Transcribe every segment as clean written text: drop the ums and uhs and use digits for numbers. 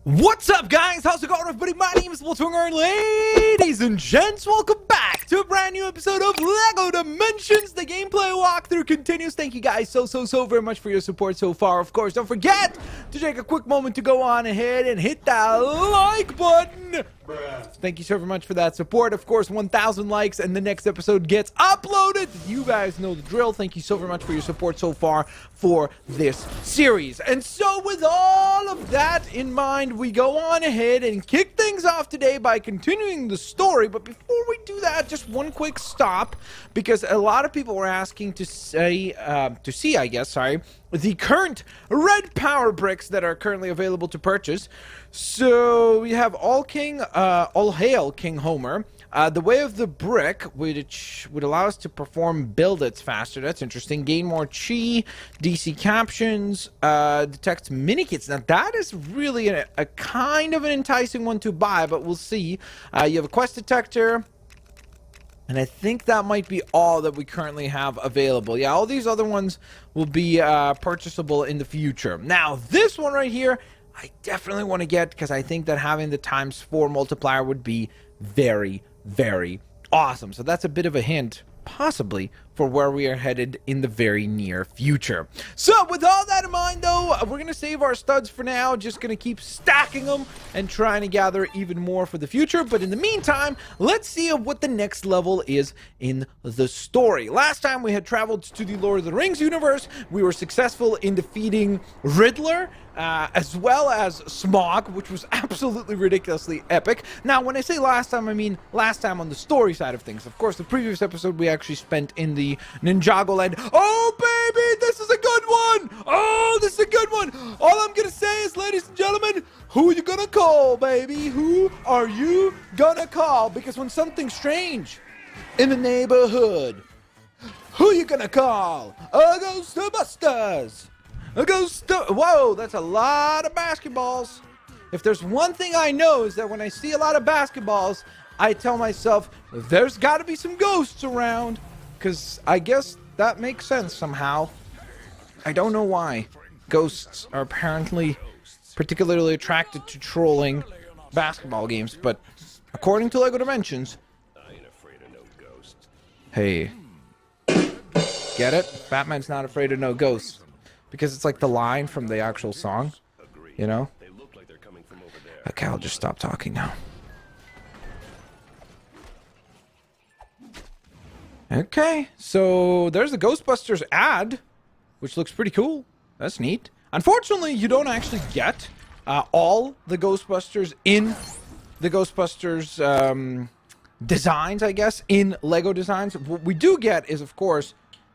What's up, guys? How's it going, everybody? My name is Blitzwinger, and ladies and gents, welcome back to a brand new episode of LEGO Dimensions. The gameplay walkthrough continues. Thank you guys so very much for your support so far. Of course, don't forget to take a quick moment to go on ahead and hit that like button. Thank you so very much for that support. Of course, 1,000 likes and the next episode gets uploaded. You guys know the drill. Thank you so very much for your support so far for this series. And so with all of that in mind, we go on ahead and kick things off today by continuing the story. But before we do that, just one quick stop, because a lot of people were asking to see, the current red power bricks that are currently available to purchase. So we have All Hail King Homer. The Way of the Brick, which would allow us to perform build-its faster. That's interesting. Gain more chi, DC captions, detect mini-kits. Now, that is really a kind of an enticing one to buy, but we'll see. You have a quest detector. And I think that might be all that we currently have available. Yeah, all these other ones will be purchasable in the future. Now, this one right here, I definitely want to get, because I think that having the ×4 multiplier would be very awesome. So that's a bit of a hint, possibly, for where we are headed in the very near future. So with all that in mind, though, we're going to save our studs for now. Just going to keep stacking them and trying to gather even more for the future. But in the meantime, let's see what the next level is in the story. Last time we had traveled to the Lord of the Rings universe. We were successful in defeating Riddler, as well as Smog, which was absolutely ridiculously epic. Now, when I say last time, I mean last time on the story side of things. Of course, the previous episode we actually spent in the Ninjago land. Oh, baby, this is a good one. Oh, this is a good one. All I'm gonna say is, ladies and gentlemen, who you gonna call, baby? Who are you gonna call? Because when something's strange in the neighborhood, who you gonna call? Ghostbusters. Whoa, that's a lot of basketballs. If there's one thing I know, is that when I see a lot of basketballs, I tell myself, there's got to be some ghosts around. Because I guess that makes sense somehow. I don't know why. Ghosts are apparently particularly attracted to trolling basketball games, but according to LEGO Dimensions... Hey. Get it? Batman's not afraid of no ghosts. Because it's like the line from the actual song, you know? Okay, I'll just stop talking now. Okay, so there's the Ghostbusters ad, which looks pretty cool. That's neat. Unfortunately, you don't actually get all the Ghostbusters in the Ghostbusters designs, I guess, in LEGO designs. What we do get is, of course,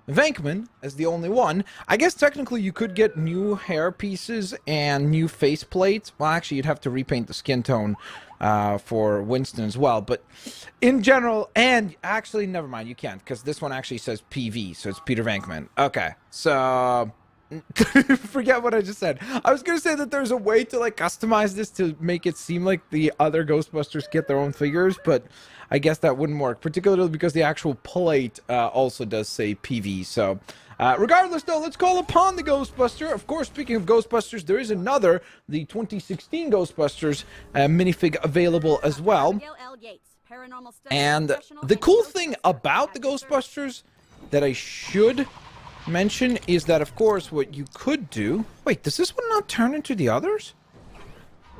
Venkman as the only one. I guess technically you could get new hair pieces and new face plates. Well, actually, you'd have to repaint the skin tone for Winston as well. But in general, and actually, never mind, you can't, because this one actually says PV, so it's Peter Venkman. Okay, so... forget what I just said. I was going to say that there's a way to, like, customize this to make it seem like the other Ghostbusters get their own figures, but I guess that wouldn't work, particularly because the actual plate also does say PV. So, regardless, though, let's call upon the Ghostbuster. Of course, speaking of Ghostbusters, there is another, the 2016 Ghostbusters minifig available as well. And the cool thing about the Ghostbusters that I should mention is that, of course, what you could do... Wait, does this one not turn into the others?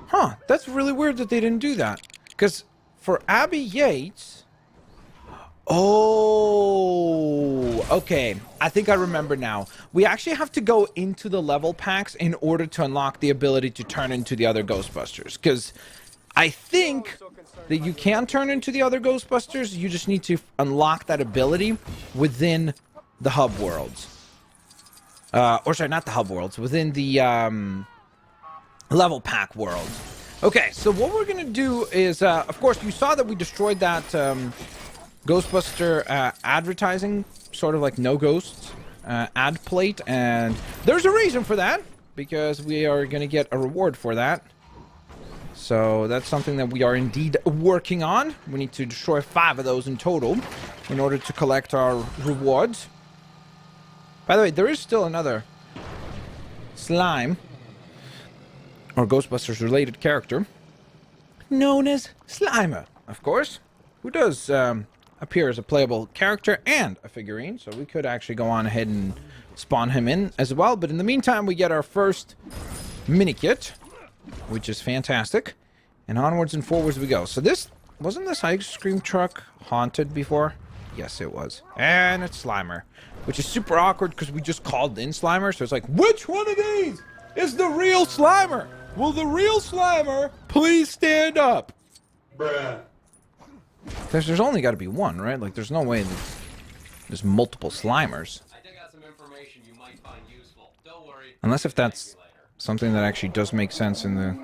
Huh, that's really weird that they didn't do that. Because for Abby Yates... Oh, okay. I think I remember now. We actually have to go into the level packs in order to unlock the ability to turn into the other Ghostbusters. Because I think that you can turn into the other Ghostbusters. You just need to unlock that ability within the hub worlds. Or sorry, not the hub worlds, within the level pack world. Okay, so what we're gonna do is, of course, you saw that we destroyed that Ghostbuster advertising, sort of like no ghosts ad plate, and there's a reason for that, because we are gonna get a reward for that. So that's something that we are indeed working on. We need to destroy 5 of those in total in order to collect our rewards. By the way, there is still another slime. or Ghostbusters related character known as Slimer, of course, who does appear as a playable character and a figurine, so we could actually go on ahead and spawn him in as well. But in the meantime, we get our first mini kit, which is fantastic, and onwards and forwards we go. So wasn't this ice cream truck haunted before? Yes, it was. And it's Slimer, which is super awkward because we just called in Slimer, so it's like, which one of these is the real Slimer? Will the real Slimer please stand up? Bruh. There's only got to be one, right? Like, there's no way that there's multiple Slimers. I think I got some information you might find useful. Don't worry. Unless if that's something that actually does make sense in the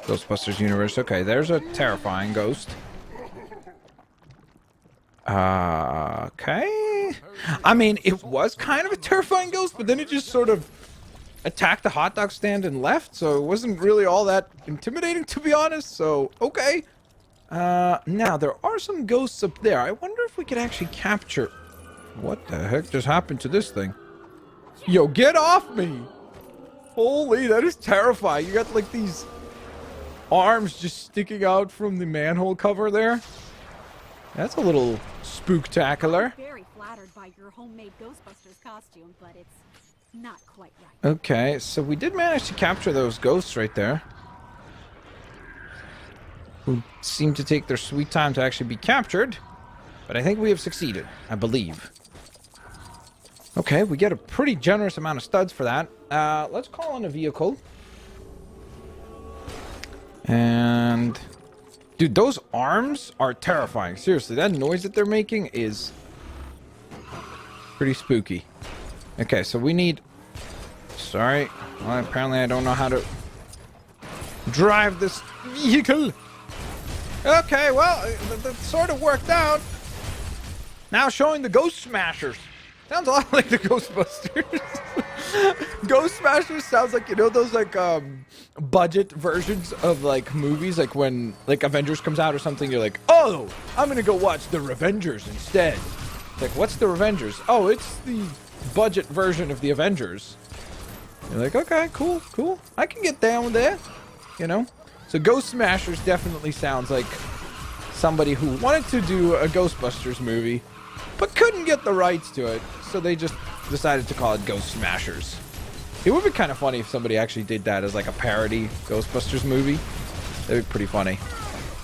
Ghostbusters universe. Okay, there's a terrifying ghost. Okay. I mean, it was kind of a terrifying ghost, but then it just sort of attacked the hot dog stand and left, so it wasn't really all that intimidating, to be honest, so okay. Now, there are some ghosts up there. I wonder if we could actually capture... What the heck just happened to this thing? Yo, get off me! Holy, that is terrifying. You got, like, these arms just sticking out from the manhole cover there. That's a little spooktacular. Very flattered by your homemade Ghostbusters costume, but it's not quite right. Okay, so we did manage to capture those ghosts right there, who seem to take their sweet time to actually be captured. But I think we have succeeded, I believe. Okay, we get a pretty generous amount of studs for that. Let's call on a vehicle. And... dude, those arms are terrifying. Seriously, that noise that they're making is pretty spooky. Okay, so we need... Sorry. Well, apparently I don't know how to drive this vehicle. Okay, well, that sort of worked out. Now showing the Ghost Smashers. Sounds a lot like the Ghostbusters. Ghost Smashers sounds like, you know, those like budget versions of like movies, like when like Avengers comes out or something, you're like, oh, I'm gonna go watch the Revengers instead. It's like, what's the Revengers? Oh, it's the budget version of the Avengers. You're like, okay, cool, cool. I can get down with that, you know? So Ghost Smashers definitely sounds like somebody who wanted to do a Ghostbusters movie, but couldn't get the rights to it, so they just decided to call it Ghost Smashers. It would be kind of funny if somebody actually did that as like a parody Ghostbusters movie. That'd be pretty funny.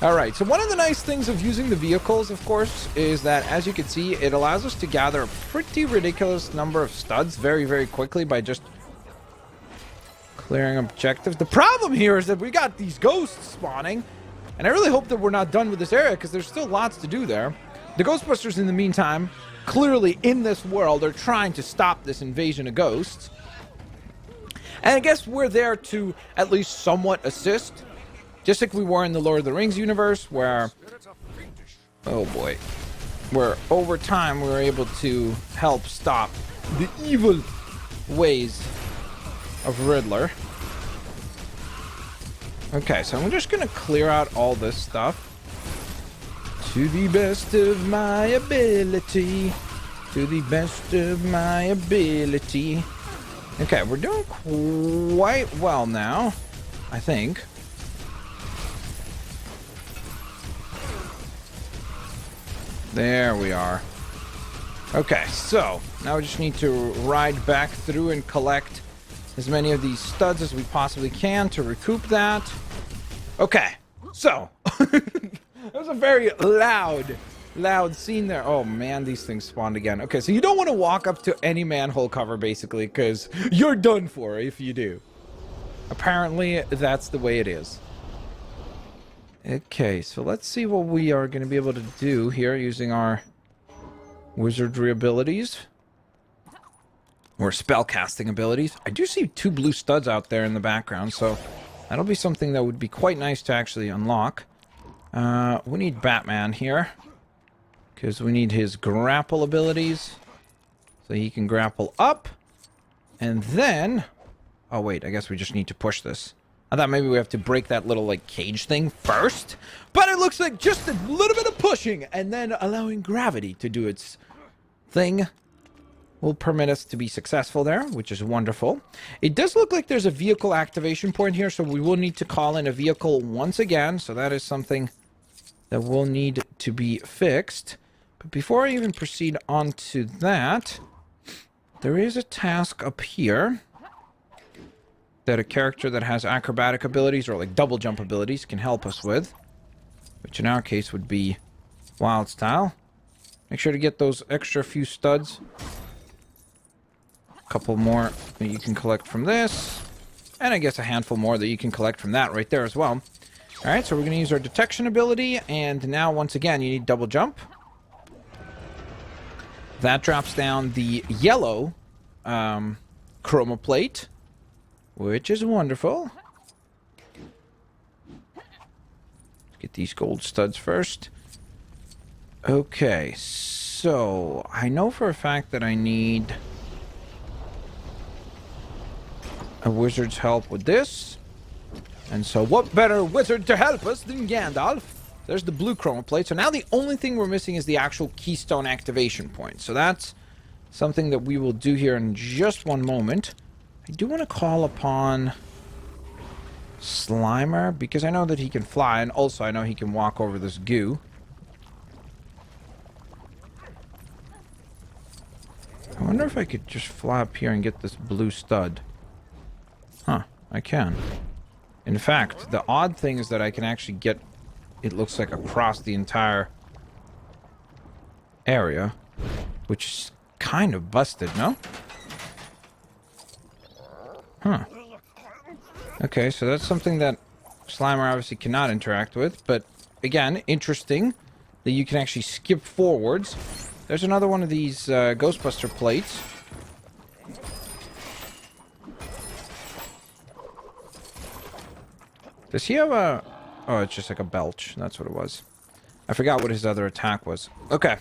Alright, so one of the nice things of using the vehicles, of course, is that, as you can see, it allows us to gather a pretty ridiculous number of studs very, very quickly by just clearing objectives. The problem here is that we got these ghosts spawning, and I really hope that we're not done with this area, because there's still lots to do there. The Ghostbusters, in the meantime, clearly in this world, are trying to stop this invasion of ghosts. And I guess we're there to at least somewhat assist, just like we were in the Lord of the Rings universe, where, oh boy, where over time we were able to help stop the evil ways of Riddler. Okay, so I'm just gonna clear out all this stuff to the best of my ability. To the best of my ability. Okay, we're doing quite well now, I think. There we are. Okay, so now we just need to ride back through and collect as many of these studs as we possibly can to recoup that. Okay, so that was a very loud scene there. Oh man, these things spawned again. Okay, so you don't want to walk up to any manhole cover basically, because you're done for if you do. Apparently, that's the way it is. Okay, so let's see what we are going to be able to do here using our wizardry abilities. Or spellcasting abilities. I do see 2 blue studs out there in the background, so that'll be something that would be quite nice to actually unlock. We need Batman here, because we need his grapple abilities, so he can grapple up, and then... oh wait, I guess we just need to push this. I thought maybe we have to break that little, like, cage thing first, but it looks like just a little bit of pushing, and then allowing gravity to do its thing. will permit us to be successful there, which is wonderful. It does look like there's a vehicle activation point here, so we will need to call in a vehicle once again. So that is something that will need to be fixed. But before I even proceed on to that, there is a task up here that a character that has acrobatic abilities or like double jump abilities can help us with, which in our case would be Wild Style. Make sure to get those extra few studs. A couple more that you can collect from this, and I guess a handful more that you can collect from that right there as well. Alright, so we're going to use our detection ability, and now once again you need double jump. That drops down the yellow chroma plate, which is wonderful. Let's get these gold studs first. Okay, so I know for a fact that I need a wizard's help with this. And so what better wizard to help us than Gandalf? There's the blue chroma plate. So now the only thing we're missing is the actual keystone activation point. So that's something that we will do here in just one moment. I do want to call upon Slimer because I know that he can fly, and also I know he can walk over this goo. I wonder if I could just fly up here and get this blue stud. Huh, I can. In fact, the odd thing is that I can actually get, it looks like, across the entire area, which is kind of busted, no? Huh. Okay, so that's something that Slimer obviously cannot interact with, but again, interesting that you can actually skip forwards. There's another one of these Ghostbuster plates. Does he have a... Oh, it's just like a belch. That's what it was. I forgot what his other attack was. Okay.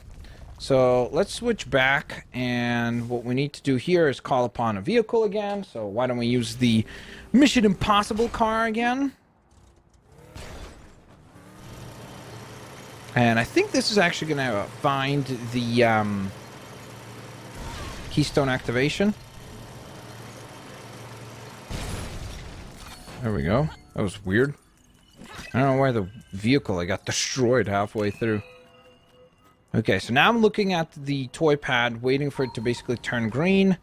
So let's switch back. And what we need to do here is call upon a vehicle again. So why don't we use the Mission Impossible car again? And I think this is actually going to find the keystone activation. There we go. That was weird. I don't know why the vehicle I got destroyed halfway through. Okay, so now I'm looking at the toy pad, waiting for it to basically turn green.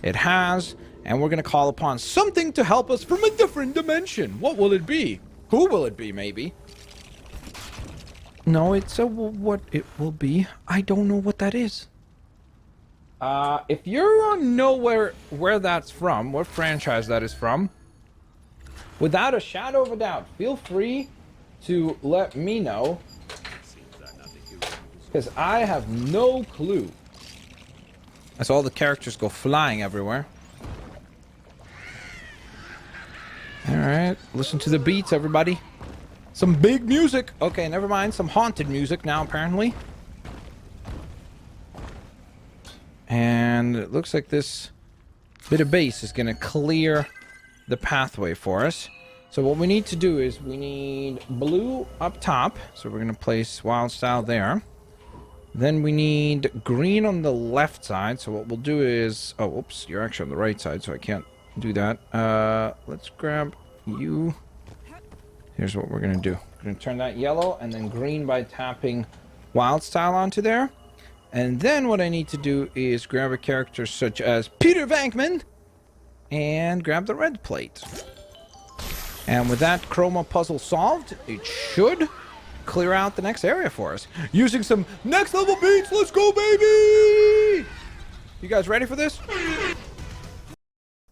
It has, and we're going to call upon something to help us from a different dimension. What will it be? Who will it be, maybe? No, it's a what it will be. I don't know what that is. If you know where that's from, what franchise that is from, without a shadow of a doubt, feel free to let me know, because I have no clue. As all the characters go flying everywhere. Alright, listen to the beats, everybody. Some big music. Okay, never mind. Some haunted music now, apparently. And it looks like this bit of bass is going to clear the pathway for us. So what we need to do is we need blue up top. So we're going to place Wild Style there. Then we need green on the left side. So what we'll do is... Oh, oops. You're actually on the right side, so I can't do that. Let's grab you. Here's what we're going to do. We're going to turn that yellow and then green by tapping Wild Style onto there. And then what I need to do is grab a character such as Peter Venkman and grab the red plate. And with that chroma puzzle solved, it should clear out the next area for us. Using some next level beats, let's go, baby! You guys ready for this?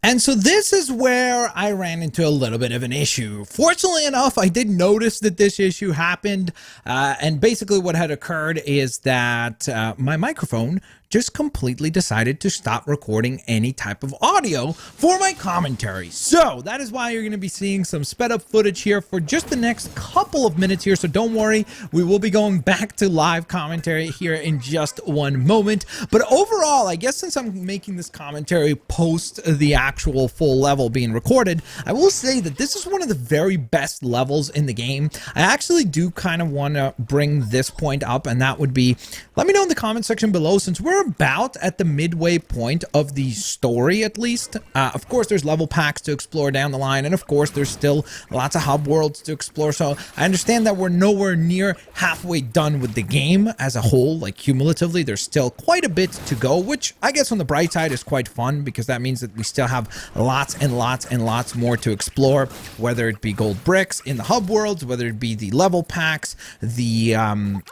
And so this is where I ran into a little bit of an issue. Fortunately enough, I did notice that this issue happened. And basically what had occurred is that my microphone just completely decided to stop recording any type of audio for my commentary. So that is why you're going to be seeing some sped up footage here for just the next couple of minutes here. So don't worry, we will be going back to live commentary here in just one moment. But overall, I guess since I'm making this commentary post the actual full level being recorded, I will say that this is one of the very best levels in the game. I actually do kind of want to bring this point up, and that would be, let me know in the comment section below, since we're we're about at the midway point of the story, at least. Of course, there's level packs to explore down the line, and of course, there's still lots of hub worlds to explore. So I understand that we're nowhere near halfway done with the game as a whole. Like cumulatively, there's still quite a bit to go, which I guess on the bright side is quite fun, because that means that we still have lots and lots and lots more to explore, whether it be gold bricks in the hub worlds, whether it be the level packs, the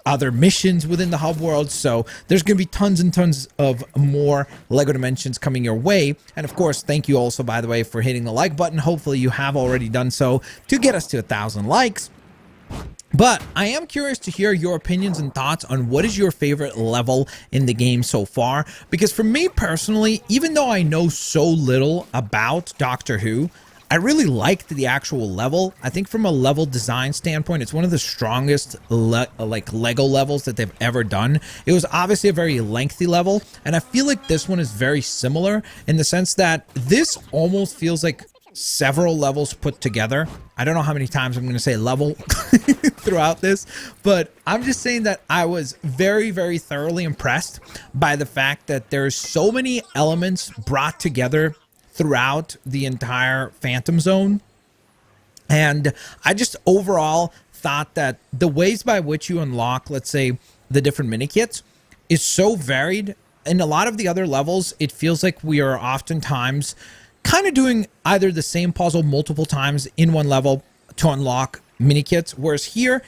other missions within the hub worlds. So there's going to be tons and tons of more LEGO Dimensions coming your way. And of course, thank you also, by the way, for hitting the like button. Hopefully you have already done so to get us to 1,000 likes. But I am curious to hear your opinions and thoughts on what is your favorite level in the game so far. Because for me personally, even though I know so little about Doctor Who, I really liked the actual level. I think from a level design standpoint, it's one of the strongest like Lego levels that they've ever done. It was obviously a very lengthy level, and I feel like this one is very similar in the sense that this almost feels like several levels put together. I don't know how many times I'm going to say level throughout this, but I'm just saying that I was very, very thoroughly impressed by the fact that there's so many elements brought together throughout the entire Phantom Zone. And I just overall thought that the ways by which you unlock, let's say, the different mini kits is so varied. In a lot of the other levels, it feels like we are oftentimes kind of doing either the same puzzle multiple times in one level to unlock mini kits, whereas here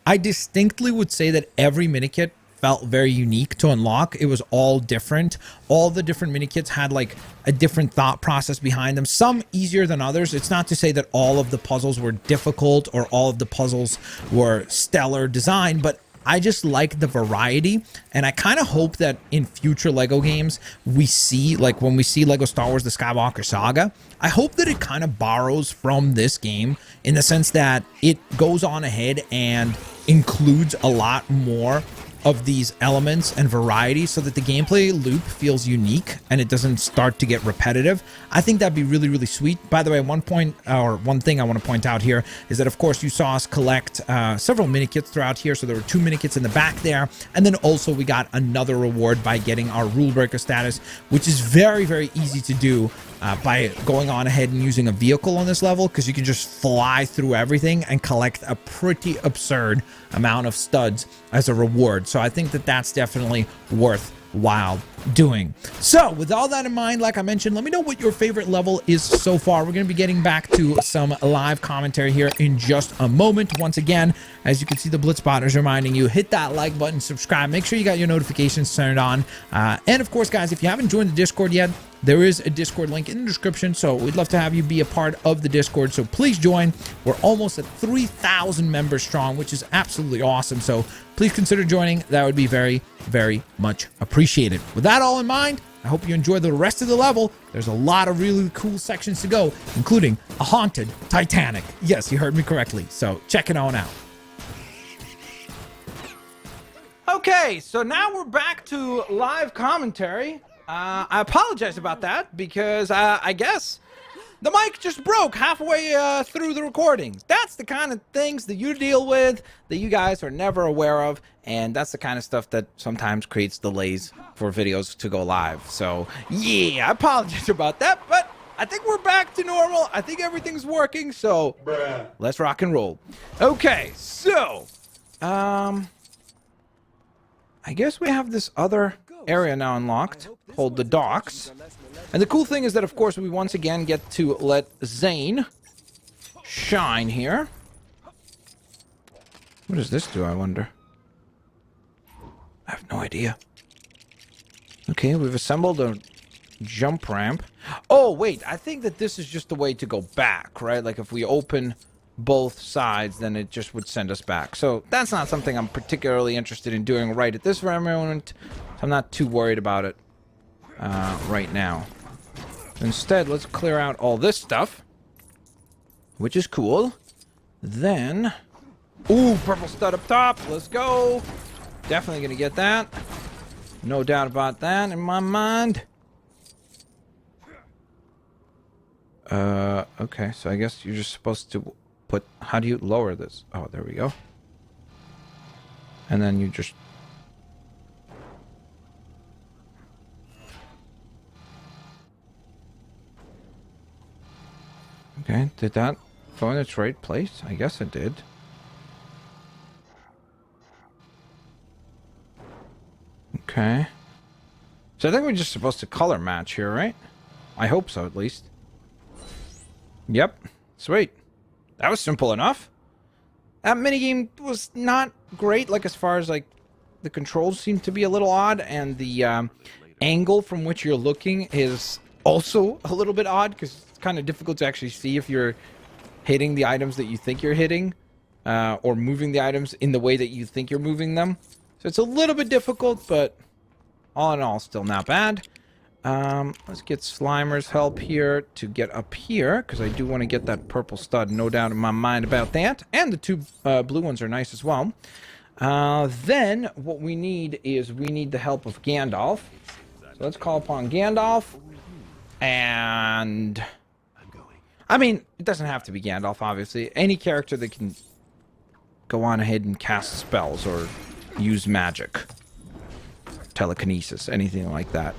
I distinctly would say that every mini kit felt very unique to unlock. It was all different. All the different mini kits had like a different thought process behind them, some easier than others. It's not to say that all of the puzzles were difficult or all of the puzzles were stellar design, but I just like the variety, and I kind of hope that in future LEGO games we see, like when we see LEGO Star Wars The Skywalker Saga, I hope that it kind of borrows from this game in the sense that it goes on ahead and includes a lot more of these elements and variety so that the gameplay loop feels unique and it doesn't start to get repetitive. I think that'd be really, really sweet. By the way, one thing I want to point out here is that, of course, you saw us collect several mini kits throughout here. So there were 2 mini kits in the back there. And then also we got another reward by getting our rule breaker status, which is very, very easy to do by going on ahead and using a vehicle on this level, because you can just fly through everything and collect a pretty absurd amount of studs as a reward. So I think that that's definitely worthwhile doing. So with all that in mind, like I mentioned, let me know what your favorite level is so far. We're going to be getting back to some live commentary here in just a moment. Once again, as you can see, the Blitzbot is reminding you, hit that like button, subscribe, make sure you got your notifications turned on. And of course, guys, if you haven't joined the Discord yet, there is a Discord link in the description, so we'd love to have you be a part of the Discord, so please join. We're almost at 3,000 members strong, which is absolutely awesome, so please consider joining. That would be very, very much appreciated. With that all in mind, I hope you enjoy the rest of the level. There's a lot of really cool sections to go, including a haunted Titanic. Yes, you heard me correctly, so check it on out. Okay, so now we're back to live commentary. I apologize about that because I guess the mic just broke halfway through the recordings. That's the kind of things that you deal with that you guys are never aware of, and that's the kind of stuff that sometimes creates delays for videos to go live. So yeah, I apologize about that, but I think we're back to normal. I think everything's working, so let's rock and roll. Okay, so I guess we have this other area now unlocked called the docks, and the cool thing is that, of course, we once again get to let Zane shine here. What does this do, I wonder? I have no idea. Okay, we've assembled a jump ramp. Oh wait, I think that this is just the way to go back, right? Like if we open both sides, then it just would send us back. So that's not something I'm particularly interested in doing right at this very moment. So I'm not too worried about it right now. Instead, let's clear out all this stuff, which is cool. Then, ooh, purple stud up top. Let's go. Definitely gonna get that. No doubt about that in my mind. Okay, so I guess you're just supposed to put, how do you lower this? Oh, there we go. And then you just, Okay, did that go in its right place? I guess it did. Okay. So I think we're just supposed to color match here, right? I hope so, at least. Yep. Sweet. That was simple enough. That minigame was not great, like, as far as, like, the controls seem to be a little odd, and the angle from which you're looking is also a little bit odd, because it's kind of difficult to actually see if you're hitting the items that you think you're hitting, or moving the items in the way that you think you're moving them. So it's a little bit difficult, but all in all, still not bad. Let's get Slimer's help here to get up here, because I do want to get that purple stud, no doubt in my mind about that. And the two blue ones are nice as well. Then, what we need is we need the help of Gandalf. So let's call upon Gandalf. And I mean, it doesn't have to be Gandalf, obviously. Any character that can go on ahead and cast spells or use magic. Telekinesis, anything like that.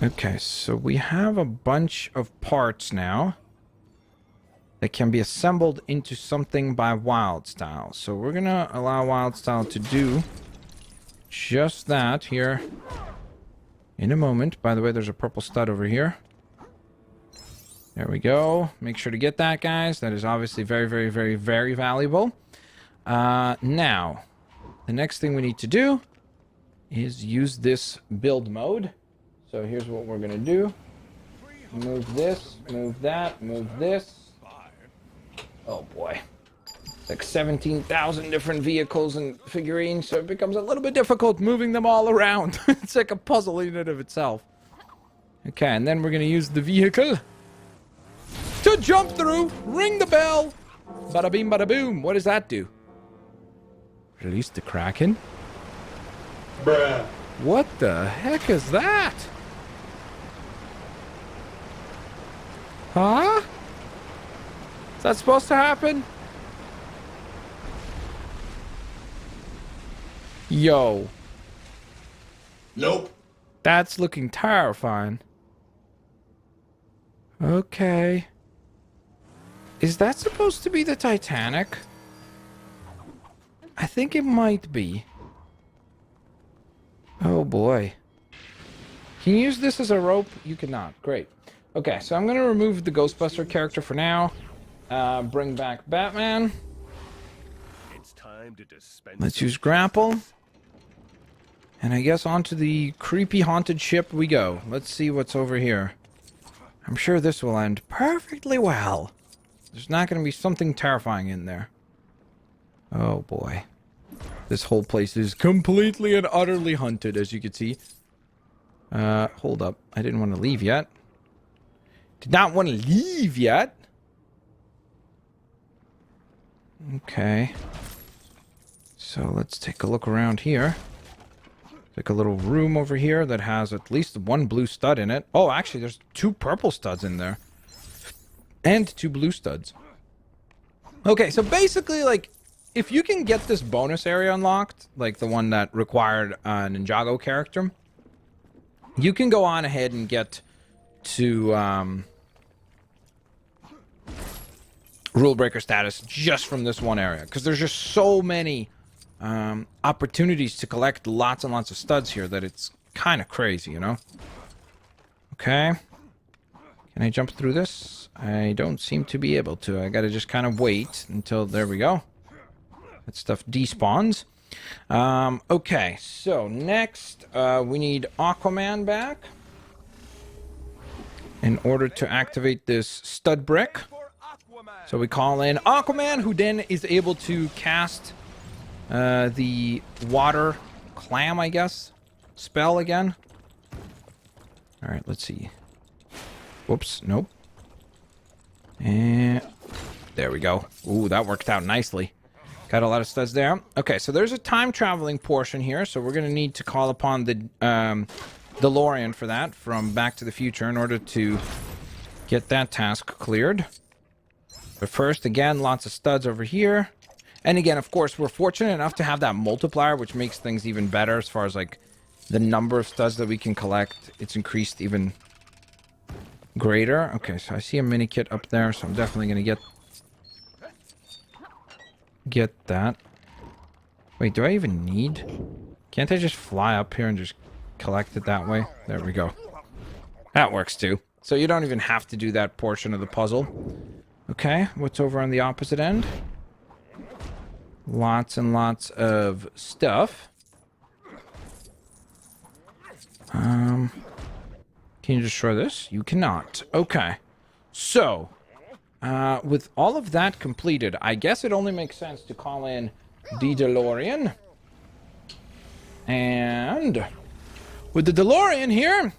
Okay, so we have a bunch of parts now that can be assembled into something by Wildstyle. So we're gonna allow Wildstyle to do just that here in a moment. By the way, there's a purple stud over here. There we go. Make sure to get that, guys. That is obviously very, very, very, very valuable. Now, the next thing we need to do is use this build mode. So here's what we're gonna do. Move this, move that, move this. Oh boy. It's like 17,000 different vehicles and figurines, so it becomes a little bit difficult moving them all around. It's like a puzzle in and of itself. Okay, and then we're gonna use the vehicle to jump through, ring the bell. Bada beam, bada boom. What does that do? Release the Kraken? Bruh. What the heck is that? Huh? Is that supposed to happen? Yo. Nope. That's looking terrifying. Okay. Is that supposed to be the Titanic? I think it might be. Oh boy. Can you use this as a rope? You cannot. Great. Okay, so I'm going to remove the Ghostbuster character for now. Bring back Batman. It's time to dispense. Let's use grapple. And I guess onto the creepy haunted ship we go. Let's see what's over here. I'm sure this will end perfectly well. There's not going to be something terrifying in there. Oh boy. This whole place is completely and utterly haunted, as you can see. Hold up. I didn't want to leave yet. Did not want to leave yet. Okay. So let's take a look around here. Like a little room over here that has at least one blue stud in it. Oh, actually, there's two purple studs in there. And two blue studs. Okay, so basically, like, if you can get this bonus area unlocked, like the one that required a Ninjago character, you can go on ahead and get to rule breaker status just from this one area, because there's just so many opportunities to collect lots and lots of studs here that it's kind of crazy, you know? Okay. Can I jump through this? I don't seem to be able to. I gotta just kind of wait until... There we go. That stuff despawns. Okay, so next we need Aquaman back in order to activate this stud brick. So we call in Aquaman, who then is able to cast the water clam, I guess, spell again. All right, let's see. Whoops, nope. And there we go. Ooh, that worked out nicely. Got a lot of studs there. Okay, so there's a time traveling portion here, so we're gonna need to call upon the DeLorean for that from Back to the Future in order to get that task cleared. But first, again, lots of studs over here. And again, of course, we're fortunate enough to have that multiplier, which makes things even better as far as, like, the number of studs that we can collect. It's increased even greater. Okay, so I see a mini kit up there, so I'm definitely gonna get that. Wait, do I even need? Can't I just fly up here and just collect it that way? There we go. That works too. So you don't even have to do that portion of the puzzle. Okay, what's over on the opposite end? Lots and lots of stuff. Can you destroy this? You cannot. Okay. So, with all of that completed, I guess it only makes sense to call in the DeLorean. And with the DeLorean here,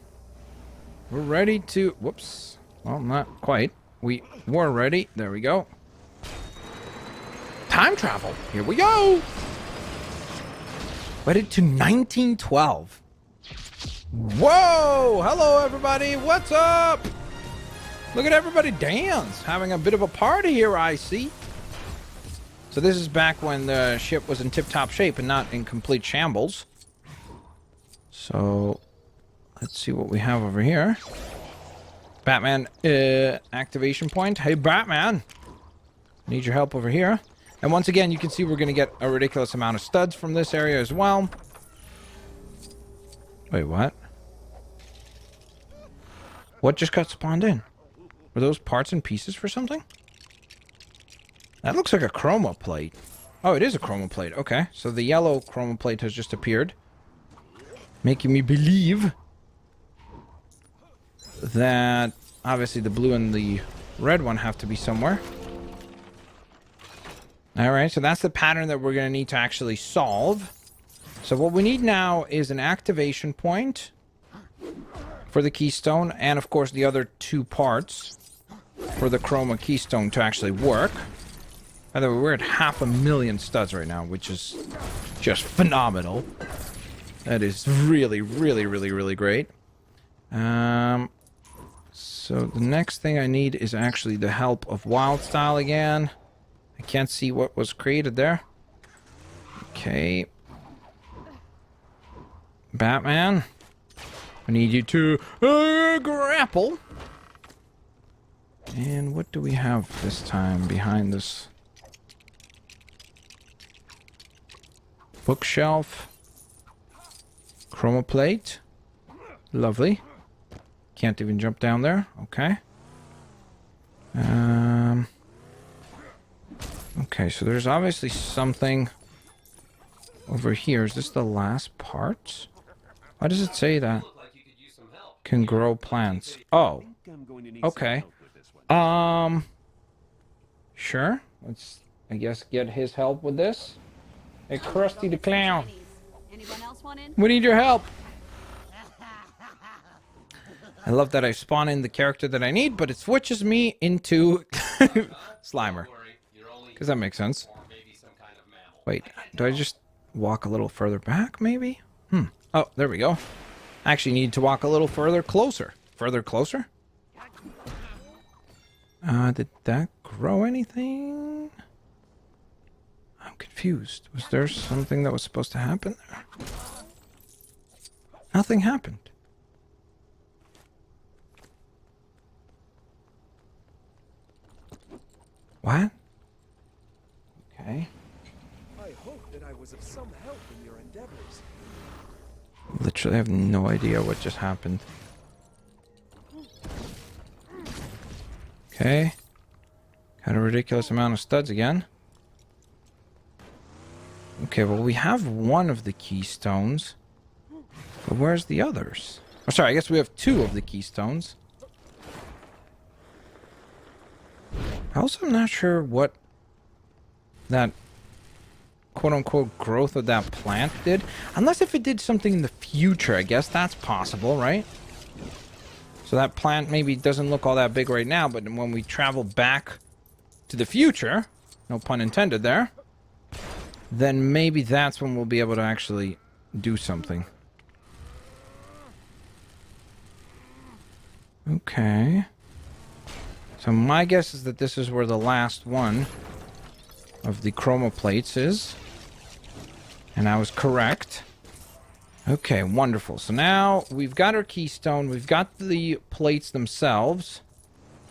we're ready to... Whoops. Well, not quite. We were ready. There we go. Time travel. Here we go. Wedded to 1912. Whoa! Hello, everybody. What's up? Look at everybody dance. Having a bit of a party here, I see. So this is back when the ship was in tip-top shape and not in complete shambles. So, let's see what we have over here. Batman, activation point. Hey, Batman. Need your help over here. And once again, you can see we're going to get a ridiculous amount of studs from this area as well. Wait, what? What just got spawned in? Were those parts and pieces for something? That looks like a chroma plate. Oh, it is a chroma plate. Okay, so the yellow chroma plate has just appeared. Making me believe that obviously the blue and the red one have to be somewhere. Alright, so that's the pattern that we're going to need to actually solve. So what we need now is an activation point for the keystone, and of course the other two parts for the chroma keystone to actually work. By the way, we're at 500,000 studs right now, which is just phenomenal. That is really, really, really, really great. So the next thing I need is actually the help of Wildstyle again. I can't see what was created there. Okay. Batman, I need you to grapple. And what do we have this time behind this bookshelf? Chroma plate. Lovely. Can't even jump down there. Okay. Okay, so there's obviously something over here. Is this the last part? Why does it say that? Can grow plants. Oh. Okay. Sure. Let's, I guess, get his help with this. Hey, Krusty the Clown. Anyone else want in? We need your help. I love that I spawn in the character that I need, but it switches me into Slimer. Because that makes sense. Wait, do I just walk a little further back, maybe? Oh, there we go. I actually need to walk a little further closer. Further closer? Did that grow anything? I'm confused. Was there something that was supposed to happen there? Nothing happened. What? Okay. I hope that I was of some help in your endeavors. Literally have no idea what just happened. Okay. Got a ridiculous amount of studs again. Okay, well we have one of the keystones. But where's the others? Oh, sorry, I guess we have two of the keystones. Also, I'm not sure what that quote-unquote growth of that plant did. Unless if it did something in the future, I guess that's possible, right? So that plant maybe doesn't look all that big right now, but when we travel back to the future, no pun intended there, then maybe that's when we'll be able to actually do something. Okay. So my guess is that this is where the last one of the chroma plates is. And I was correct. Okay, wonderful. So now we've got our keystone. We've got the plates themselves.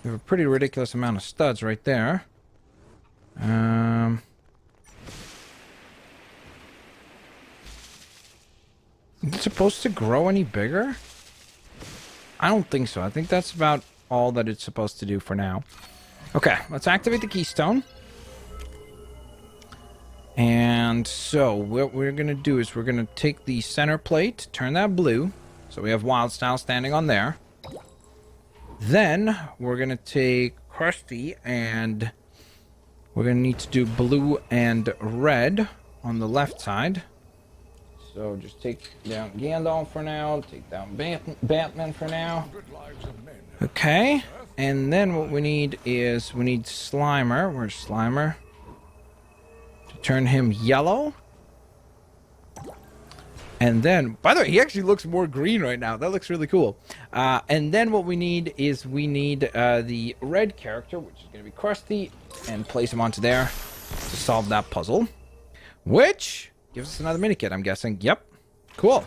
We have a pretty ridiculous amount of studs right there. Is it supposed to grow any bigger? I don't think so. I think that's about all that it's supposed to do for now. Okay, let's activate the keystone. And so what we're going to do is we're going to take the center plate, turn that blue. So we have Wild Style standing on there. Then we're going to take Krusty and we're going to need to do blue and red on the left side. So just take down Gandalf for now, take down Batman for now. Okay, and then what we need is we need Slimer. Where's Slimer? To turn him yellow. And then, by the way, he actually looks more green right now. That looks really cool. And then what we need is we need the red character, which is going to be Krusty, and place him onto there to solve that puzzle. Which gives us another mini-kit, I'm guessing. Yep. Cool.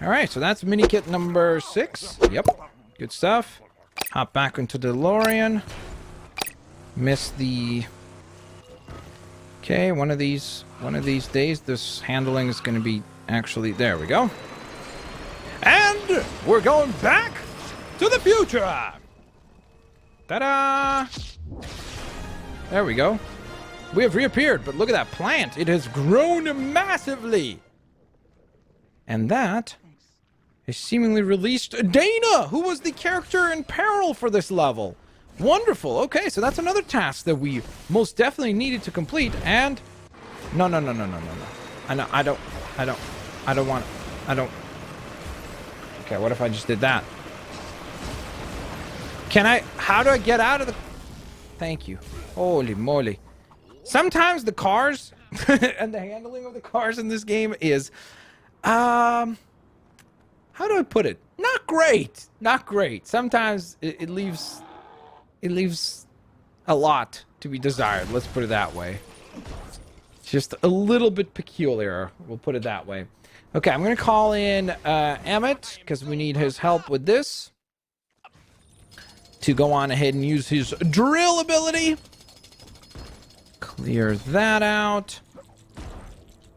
All right, so that's mini-kit number 6. Yep. Good stuff. Hop back into the DeLorean. Miss the... Okay, one of these days, this handling is going to be... Actually, there we go. And we're going back to the future. Ta-da! There we go. We have reappeared, but look at that plant. It has grown massively. And that has seemingly released Dana, who was the character in peril for this level. Wonderful. Okay, so that's another task that we most definitely needed to complete. And no. I don't want... Okay, what if I just did that? How do I get out of the... Thank you. Holy moly. Sometimes the cars and the handling of the cars in this game is... how do I put it? Not great. Not great. Sometimes it leaves a lot to be desired. Let's put it that way. Just a little bit peculiar. We'll put it that way. Okay, I'm going to call in Emmett, because we need his help with this. To go on ahead and use his drill ability. Clear that out.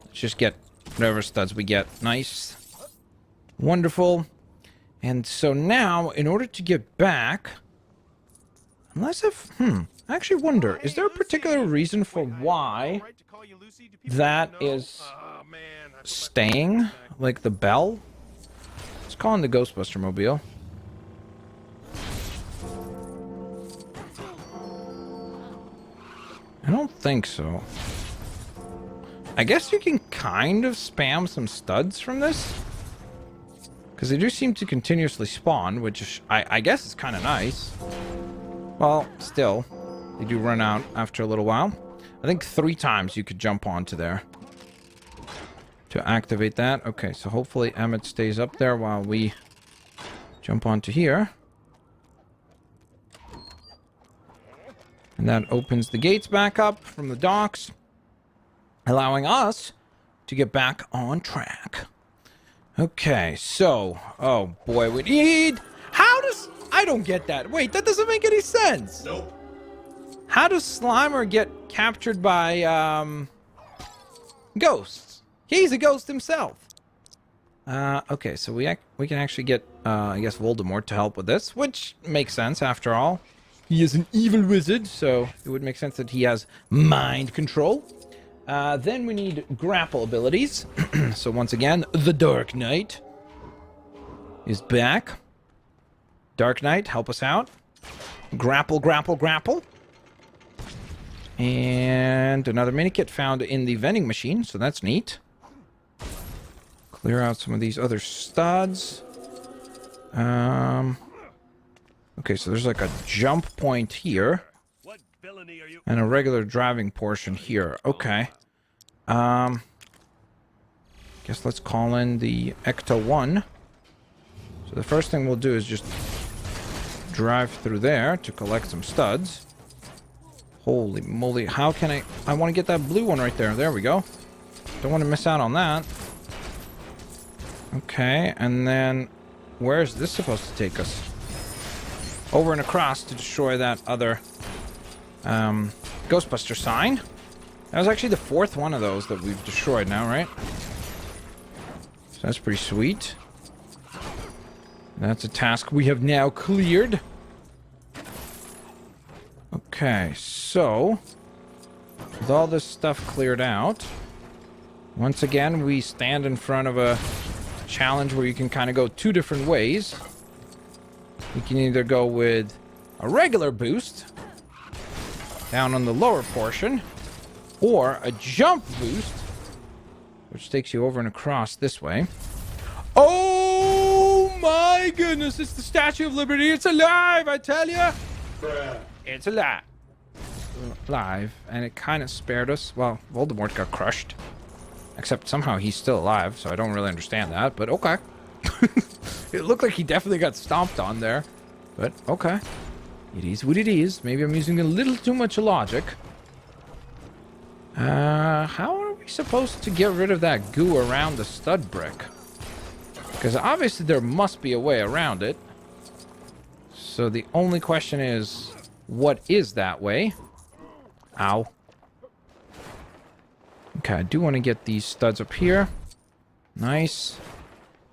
Let's just get whatever studs we get. Nice. Wonderful. And so now, in order to get back... Unless if... I actually wonder, is there a particular reason for why that is staying? Like the bell? Let's call in the Ghostbuster mobile. I don't think so. I guess you can kind of spam some studs from this. Because they do seem to continuously spawn, which I guess is kind of nice. Well, still, they do run out after a little while. I think 3 times you could jump onto there to activate that. Okay, so hopefully Emmett stays up there while we jump onto here. And that opens the gates back up from the docks, allowing us to get back on track. Okay, so, oh boy, we need... How does... I don't get that. Wait, that doesn't make any sense. Nope. How does Slimer get captured by, ghosts? He's a ghost himself. Okay, so we can actually get, I guess, Voldemort to help with this, which makes sense after all. He is an evil wizard, so it would make sense that he has mind control. Then we need grapple abilities. So once again, the Dark Knight is back. Dark Knight, help us out. Grapple, grapple, grapple. And another mini-kit found in the vending machine, so that's neat. Clear out some of these other studs. Okay, so there's like a jump point here. And a regular driving portion here. Okay. Guess let's call in the Ecto-1. So the first thing we'll do is just drive through there to collect some studs. Holy moly, how can I want to get that blue one right there. There we go. Don't want to miss out on that. Okay, and then where is this supposed to take us? Over and across to destroy that other Ghostbuster sign. That was actually the 4th one of those that we've destroyed now, right? So that's pretty sweet. That's a task we have now cleared. Okay, so with all this stuff cleared out, once again we stand in front of a challenge where you can kind of go 2 different ways. You can either go with a regular boost down on the lower portion, or a jump boost, which takes you over and across this way. Oh my goodness, it's the Statue of Liberty. It's alive, I tell you. It's alive. Alive, and it kind of spared us. Well, Voldemort got crushed. Except somehow he's still alive, so I don't really understand that, but okay. It looked like he definitely got stomped on there. But okay. It is what it is. Maybe I'm using a little too much logic. How are we supposed to get rid of that goo around the stud brick? Because obviously there must be a way around it. So the only question is, what is that way? Ow. Okay, I do want to get these studs up here. Nice.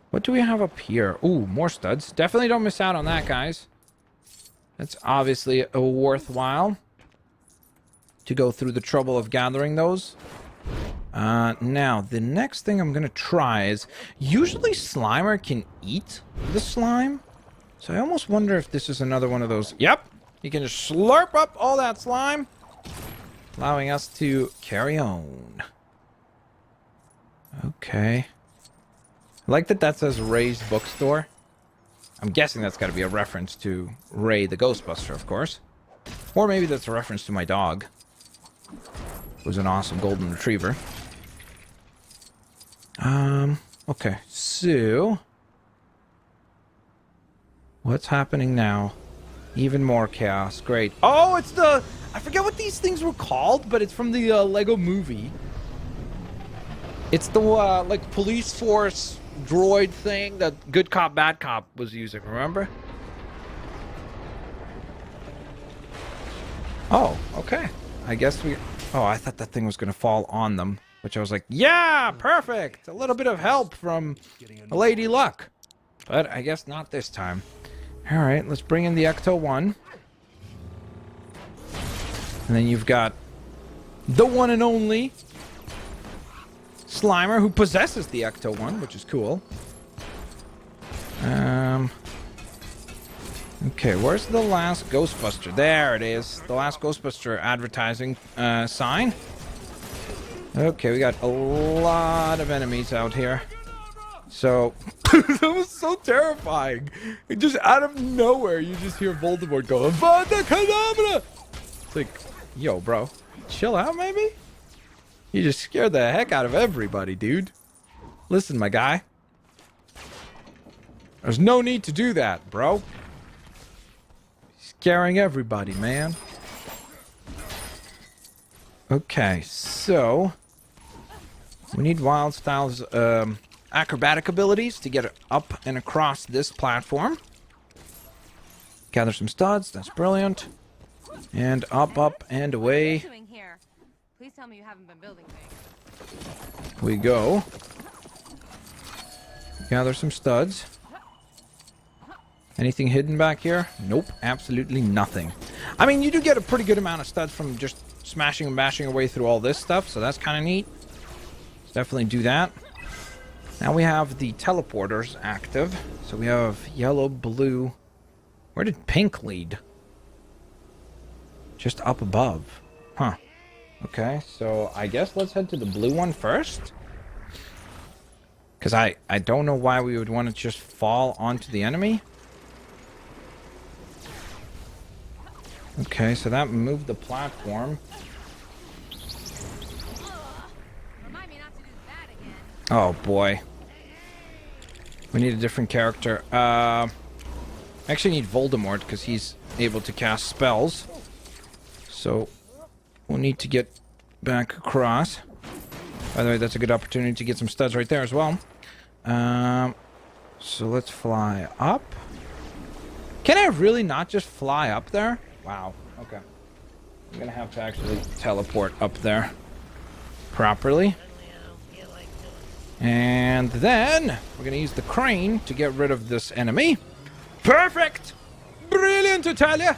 What do we have up here? Ooh, more studs. Definitely don't miss out on that, guys. That's obviously a worthwhile to go through the trouble of gathering those. Now, the next thing I'm going to try is... Usually Slimer can eat the slime. So I almost wonder if this is another one of those... Yep! He can just slurp up all that slime, allowing us to carry on. Okay. I like that says Ray's Bookstore. I'm guessing that's got to be a reference to Ray the Ghostbuster, of course. Or maybe that's a reference to my dog, who's an awesome golden retriever. Okay, so... What's happening now? Even more chaos. Great. Oh, it's the... I forget what these things were called, but it's from the Lego movie. It's the, like, police force droid thing that Good Cop, Bad Cop was using, remember? Oh, okay. I guess we... Oh, I thought that thing was going to fall on them, which I was like, yeah, perfect! A little bit of help from Lady Luck. But I guess not this time. Alright, let's bring in the Ecto-1. And then you've got the one and only Slimer, who possesses the Ecto-1, which is cool. Okay, where's the last Ghostbuster? There it is. The last Ghostbuster advertising sign. Okay, we got a lot of enemies out here. So, that was so terrifying. It just out of nowhere, you just hear Voldemort go, Avada Kedavra! It's like, yo, bro, chill out, maybe? You just scared the heck out of everybody, dude. Listen, my guy. There's no need to do that, bro. Scaring everybody, man. Okay, so... We need Wildstyle's, acrobatic abilities to get up and across this platform. Gather some studs. That's brilliant. And up, and away. What are you doing here? Please tell me you haven't been building things. We go. Gather some studs. Anything hidden back here? Nope, absolutely nothing. I mean, you do get a pretty good amount of studs from just smashing and bashing away through all this stuff, so that's kind of neat. Let's definitely do that. Now we have the teleporters active. So we have yellow, blue. Where did pink lead? Just up above. Huh. Okay, so I guess let's head to the blue one first. Because I don't know why we would want to just fall onto the enemy. Okay, so that moved the platform. Remind me not to do that again. Oh boy. We need a different character. I actually need Voldemort because he's able to cast spells. So we'll need to get back across. By the way, that's a good opportunity to get some studs right there as well. So let's fly up. Can I really not just fly up there? Wow. Okay. I'm gonna have to actually teleport up there properly. And then we're gonna use the crane to get rid of this enemy. Perfect! Brilliant, I tell ya!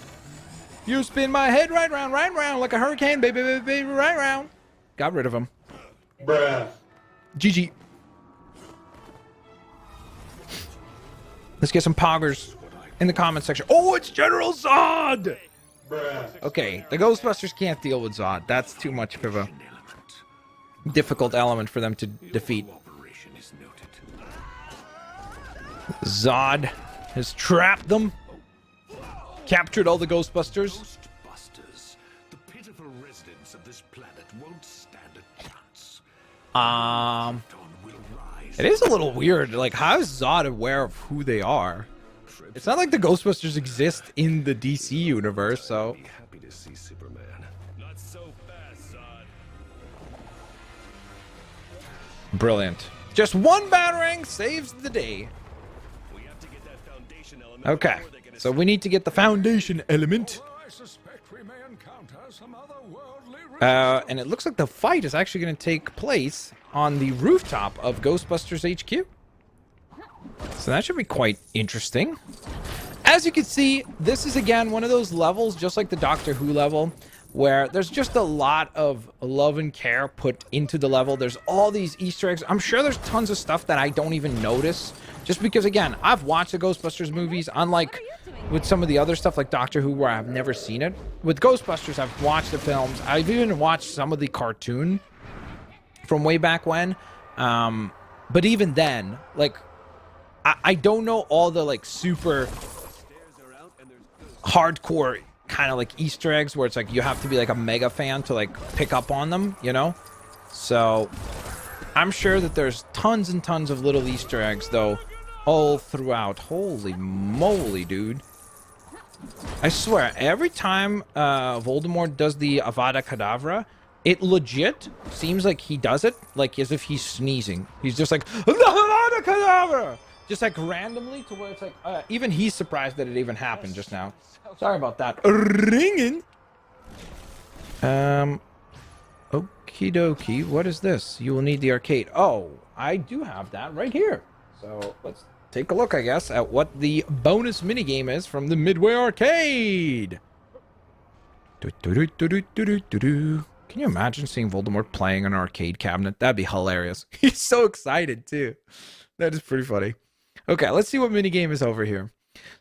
You spin my head right round like a hurricane, baby, baby, baby, right round. Got rid of him. Bruh. GG. Let's get some poggers in the comment section. Oh, it's General Zod! Bruh. Okay, the Ghostbusters can't deal with Zod. That's too much of a difficult element for them to defeat. Zod has trapped them. Captured all the Ghostbusters. Ghostbusters, the pitiful residents of this planet won't stand a chance. It is a little weird. Like, how is Zod aware of who they are? It's not like the Ghostbusters exist in the DC universe, so... Be happy to see Superman. Not so fast, Zod. Brilliant. Just one batarang saves the day. We have to get that foundation element. Okay, so we need to get the foundation element. I suspect we may encounter some otherworldly And it looks like the fight is actually going to take place on the rooftop of Ghostbusters HQ. So that should be quite interesting. As you can see, this is again one of those levels, just like the Doctor Who level, where there's just a lot of love and care put into the level. There's all these Easter eggs. I'm sure there's tons of stuff that I don't even notice. Just because, again, I've watched the Ghostbusters movies, unlike with some of the other stuff like Doctor Who where I've never seen it. With Ghostbusters, I've watched the films. I've even watched some of the cartoon from way back when. But even then, like, I don't know all the, like, super hardcore kind of, like, Easter eggs where it's, like, you have to be, like, a mega fan to, like, pick up on them, you know? So, I'm sure that there's tons and tons of little Easter eggs, though, all throughout. Holy moly, dude. I swear, every time Voldemort does the Avada Kedavra, it legit seems like he does it, like, as if he's sneezing. He's just like, Avada Kedavra! Just, like, randomly to where it's like, even he's surprised that it even happened just now. Sorry about that. Ringing! Okie dokie. What is this? You will need the arcade. Oh, I do have that right here. So, let's take a look, I guess, at what the bonus minigame is from the Midway Arcade. Can you imagine seeing Voldemort playing an arcade cabinet? That'd be hilarious. He's so excited, too. That is pretty funny. Okay, let's see what minigame is over here.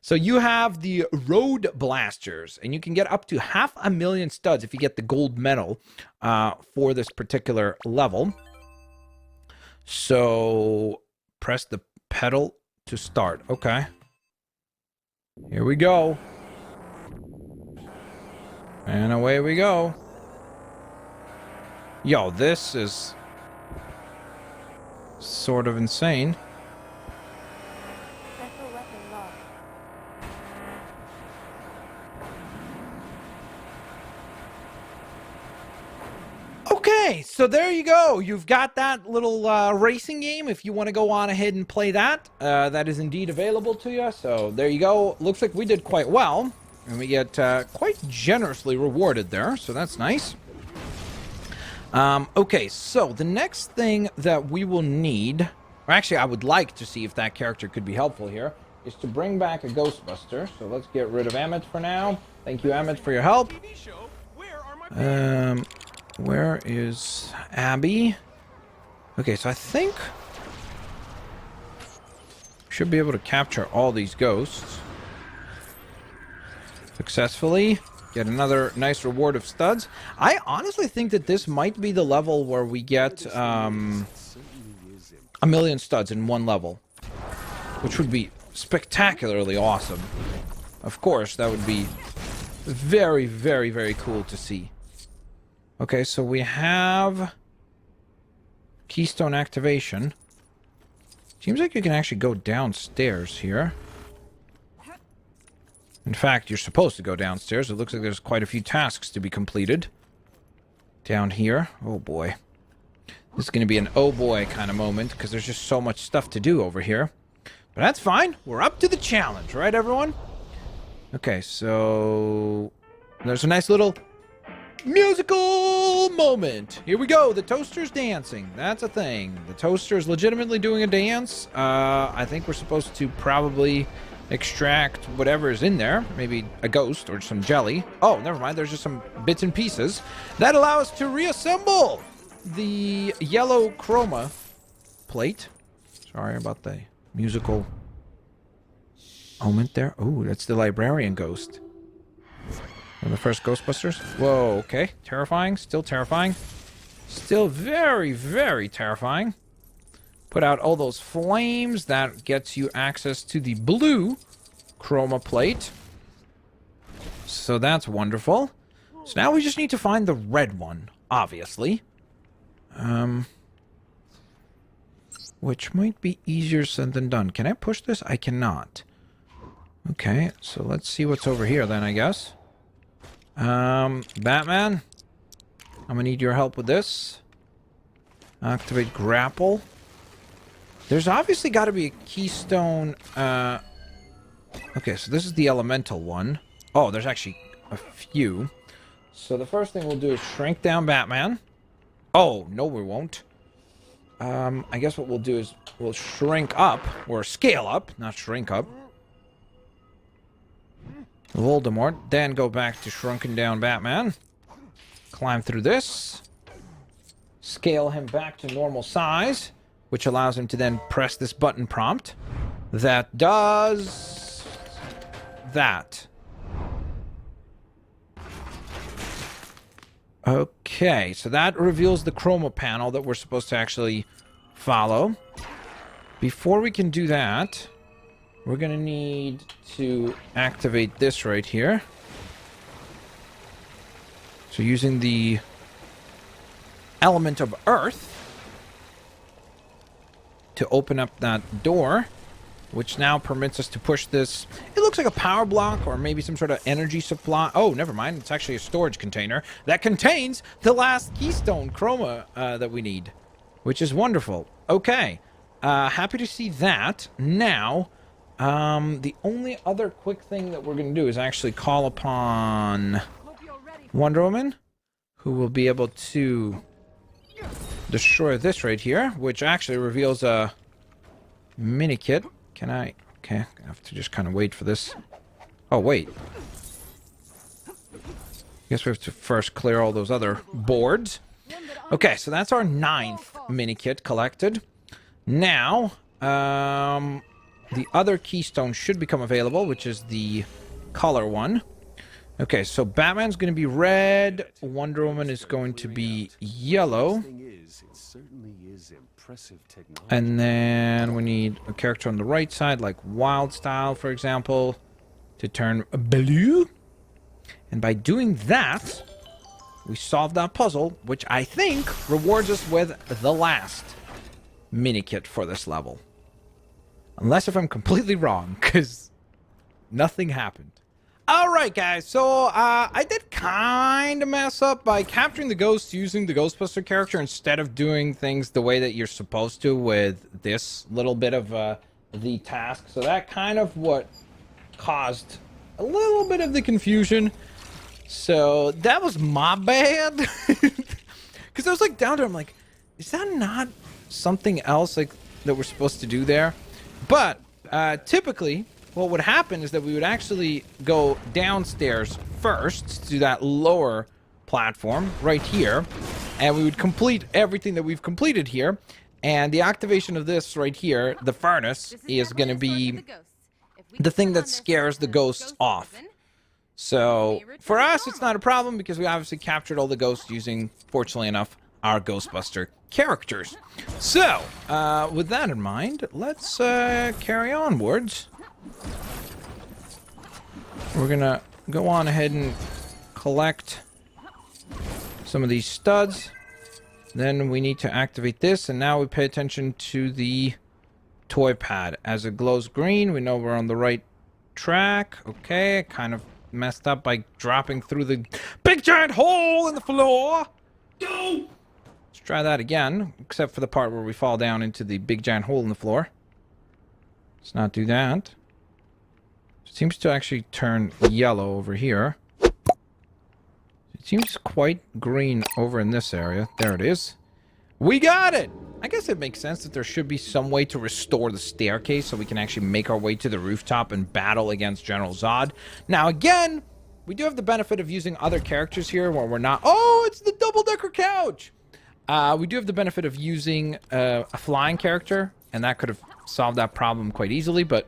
So you have the Road Blasters, and you can get up to 500,000 studs if you get the gold medal for this particular level. So press the pedal to start. Okay. Here we go. And away we go. Yo, this is sort of insane. Okay, so there you go. You've got that little racing game. If you want to go on ahead and play that, that is indeed available to you. So there you go. Looks like we did quite well. And we get quite generously rewarded there. So that's nice. Okay, so the next thing that we will need, or actually I would like to see if that character could be helpful here, is to bring back a Ghostbuster. So let's get rid of Emmett for now. Thank you, Emmett, for your help. Where is Abby? Okay, so I think should be able to capture all these ghosts successfully. Get another nice reward of studs. I honestly think that this might be the level where we get 1,000,000 studs in one level, which would be spectacularly awesome. Of course, that would be very, very, very cool to see. Okay, so we have keystone activation. Seems like you can actually go downstairs here. In fact, you're supposed to go downstairs. It looks like there's quite a few tasks to be completed down here. Oh boy. This is going to be an oh boy kind of moment because there's just so much stuff to do over here. But that's fine. We're up to the challenge, right, everyone? Okay, so there's a nice little musical moment. Here we go. The toaster's dancing. That's a thing. The toaster's legitimately doing a dance. I think we're supposed to probably extract whatever is in there. Maybe a ghost or some jelly. Oh, never mind. There's just some bits and pieces that allow us to reassemble the yellow chroma plate. Sorry about the musical moment there. Oh, that's the librarian ghost. One of the first Ghostbusters. Whoa, okay. Terrifying. Still terrifying. Still very, very terrifying. Put out all those flames. That gets you access to the blue chroma plate. So that's wonderful. So now we just need to find the red one, obviously. Which might be easier said than done. Can I push this? I cannot. Okay, so let's see what's over here then, I guess. Batman, I'm gonna need your help with this. Activate grapple. There's obviously got to be a keystone. Okay, so this is the elemental one. Oh, there's actually a few. So the first thing we'll do is shrink down Batman. Oh, no we won't. I guess what we'll do is we'll shrink up, or scale up, not shrink up. Voldemort, then go back to shrunken down Batman. Climb through this. Scale him back to normal size, which allows him to then press this button prompt. That does that. Okay, so that reveals the chroma panel that we're supposed to actually follow. Before we can do that, we're going to need to activate this right here. So using the element of Earth to open up that door, which now permits us to push this. It looks like a power block or maybe some sort of energy supply. Oh, never mind. It's actually a storage container that contains the last keystone chroma that we need, which is wonderful. Okay. Happy to see that. Now, the only other quick thing that we're going to do is actually call upon Wonder Woman, who will be able to destroy this right here, which actually reveals a mini kit. Can I? Okay, I have to just kind of wait for this. Oh, wait. I guess we have to first clear all those other boards. Okay, so that's our 9th mini kit collected. Now, the other keystone should become available, which is the color one. Okay, so Batman's going to be red. Wonder Woman is going to be yellow. And then we need a character on the right side, like Wild Style, for example, to turn blue. And by doing that, we solve that puzzle, which I think rewards us with the last mini kit for this level. Unless if I'm completely wrong, because nothing happened. Alright guys, so I did kind of mess up by capturing the ghosts using the Ghostbuster character instead of doing things the way that you're supposed to with this little bit of the task. So that kind of what caused a little bit of the confusion. So that was my bad. Because I was like down there, I'm like, is that not something else like that we're supposed to do there? But typically what would happen is that we would actually go downstairs first to that lower platform right here, and we would complete everything that we've completed here, and the activation of this right here, the furnace, is going to be the thing that scares the ghosts off. So for us it's not a problem because we obviously captured all the ghosts using, fortunately enough, our Ghostbuster characters. So with that in mind, let's carry onwards. We're gonna go on ahead and collect some of these studs. Then we need to activate this, and now we pay attention to the toy pad. As it glows green, we know we're on the right track. Okay, I kind of messed up by dropping through the big giant hole in the floor. No! Let's try that again, except for the part where we fall down into the big giant hole in the floor. Let's not do that. It seems to actually turn yellow over here. It seems quite green over in this area. There it is. We got it! I guess it makes sense that there should be some way to restore the staircase so we can actually make our way to the rooftop and battle against General Zod. Now, again, we do have the benefit of using other characters here where we're not... Oh, it's the double-decker couch! We do have the benefit of using a flying character, and that could have solved that problem quite easily, but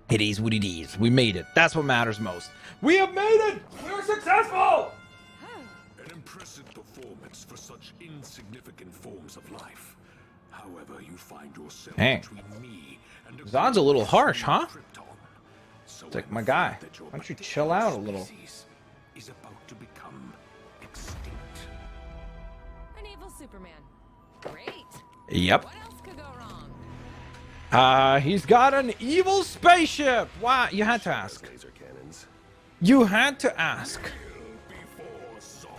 it is what it is. We made it. That's what matters most. We have made it! We're successful! An impressive performance for such insignificant forms of life. However, you find yourself between me and Zod's a little harsh, huh? So It's like, my guy, why don't you chill out a little? Is about to become extinct. An evil Superman. Great. Yep. What else could go wrong? He's got an evil spaceship! Wow, you had to ask. Laser cannons. You had to ask.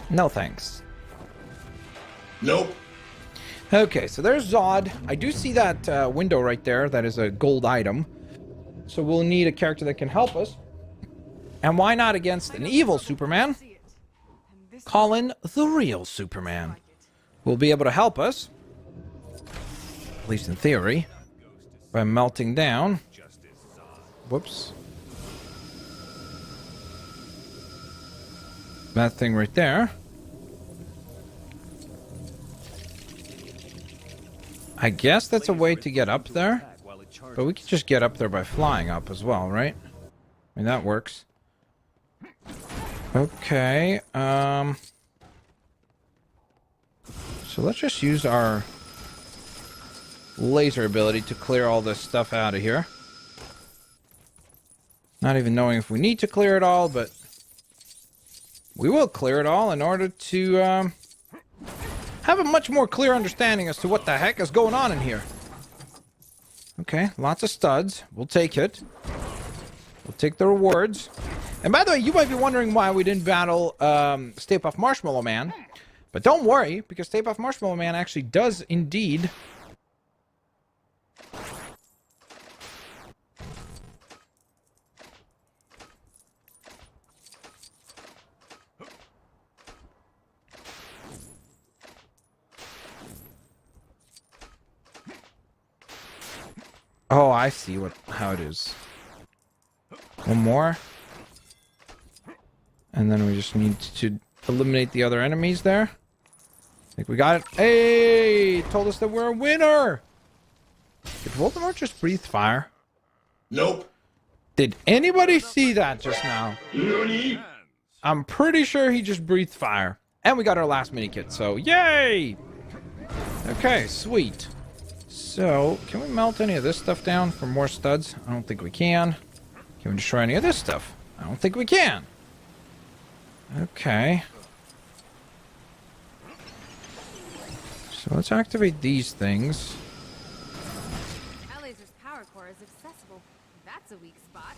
No thanks. Nope. Okay, so there's Zod. I do see that window right there. That is a gold item. So we'll need a character that can help us. And why not against an evil Superman? Call in the real Superman. Will be able to help us. At least in theory. By melting down. Whoops. That thing right there. I guess that's a way to get up there. But we could just get up there by flying up as well, right? I mean, that works. Okay, so let's just use our laser ability to clear all this stuff out of here. Not even knowing if we need to clear it all, but we will clear it all in order to have a much more clear understanding as to what the heck is going on in here. Okay, lots of studs. We'll take it. We'll take the rewards. And by the way, you might be wondering why we didn't battle Stay Puft Marshmallow Man. But don't worry, because Stay Puft Marshmallow Man actually does indeed... Oh, I see how it is. One more. And then we just need to eliminate the other enemies there. I think we got it. Hey! Told us that we're a winner! Did Voldemort just breathe fire? Nope. Did anybody see that just now? I'm pretty sure he just breathed fire. And we got our last mini kit, so yay! Okay, sweet. So, can we melt any of this stuff down for more studs? I don't think we can. Can we destroy any of this stuff? I don't think we can. Okay. So let's activate these things. That laser's power core is accessible. That's a weak spot.